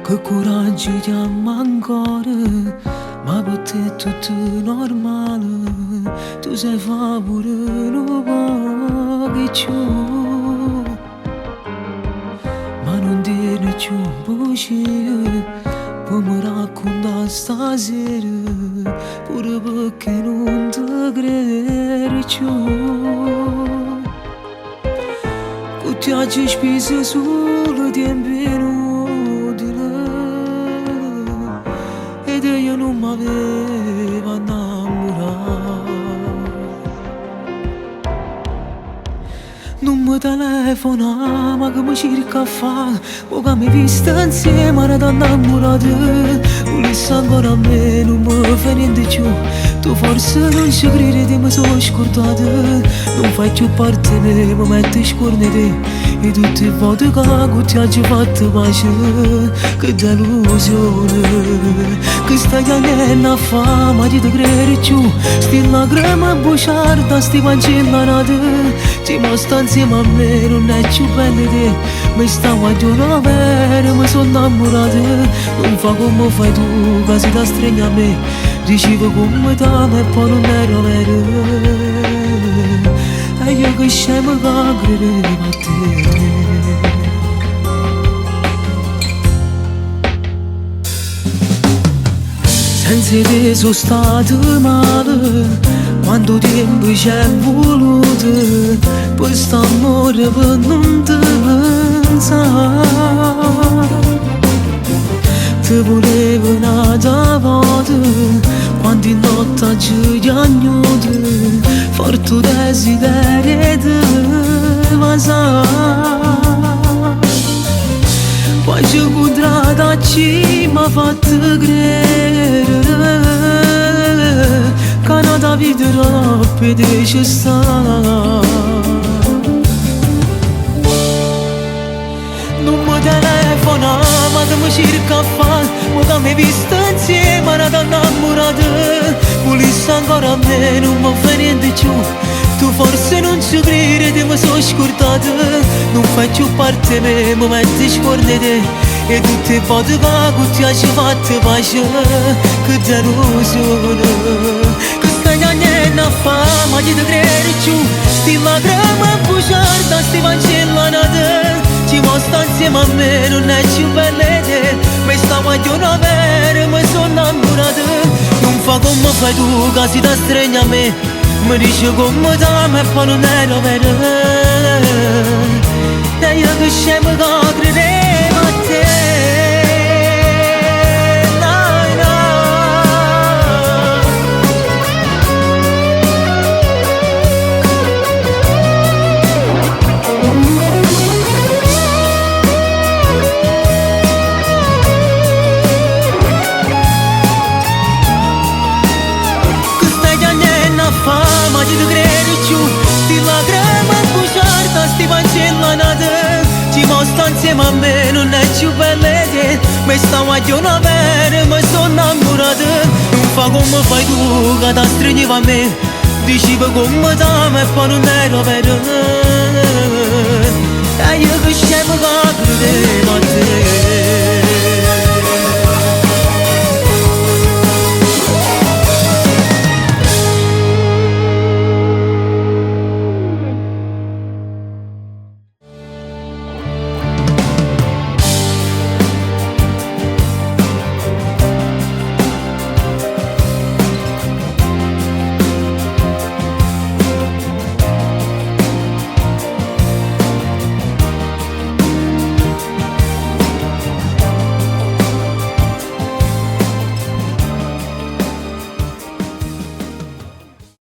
Che coraggio chiama ancora, ma per te è tutto normale. Tu sei fa pure un po' che ciò, ma non dire più bugie. Poi mi racconta stasera, pure perché non ti credo più. Che ti hagi speso solo tempo inutile, ed io non mi avevo innamorato. Non mi telefona, ma che mi cerca a fare, o che mi visto insieme, era da innamorata. Volessi ancora a me, non mi fai niente più. Tu forse non ci credi, mi sono scordata. Non fai più parte di me, mi metti scorne te. E tutte le volte che ti hagi fatto pace, che delusione. Che stai andando a fare, ma ti credi più. Sti lacrime bugiarda, sti cancellanate. Ti mostra insieme a me, non è più bella te. Mi stavo a giorno vero, mi sono innamorata. Non fa come fai tu, che si da stringi a me. Dicevo come t'amo e poi non era vero. E io che scemo che credevo a te. Senza te sono stato male, quanto tempo ci è voluto per st'amore per non te pensare. Ti volevo un'altra volta, quante notti ci piagnuto, forte desiderio di passare. Poi ci incontrata ci m'ha fatto credere che una vita troppo ci sta. Non mi telefona, ma che mi cerca a fare, ma che mi visto insieme, era da innamorata. Volessi ancora a me, non mi fai niente più. Tu forse non ci credi, mi sono scordata. Non fai più parte di me, mi metti scorne te. E tutte le volte che ti hagi fatto pace, che delusione. Che stai andando a fare, ma ti credi più. Sti lacrime bugiarda, sti cancellanate. Ci mostra insieme a me, non è più bella te. Mi stavo a giorno vero, mi sono innamorata. Non fa come fai tu, che si da stringi a me. Mi dice come t'amo e poi non era vero. E io che scemo che credevo a te. Ma ti credi più, sti lacrime bugiarda, sti cancellanate. Ci mostra insieme a me, non è più bella te. Mi stavo a giorno vero, mi sono innamorata. Non fa come fai tu, che ti stringevo a me. Dicevo come t'amo e poi non era vero. E io che scemo che credevo a te.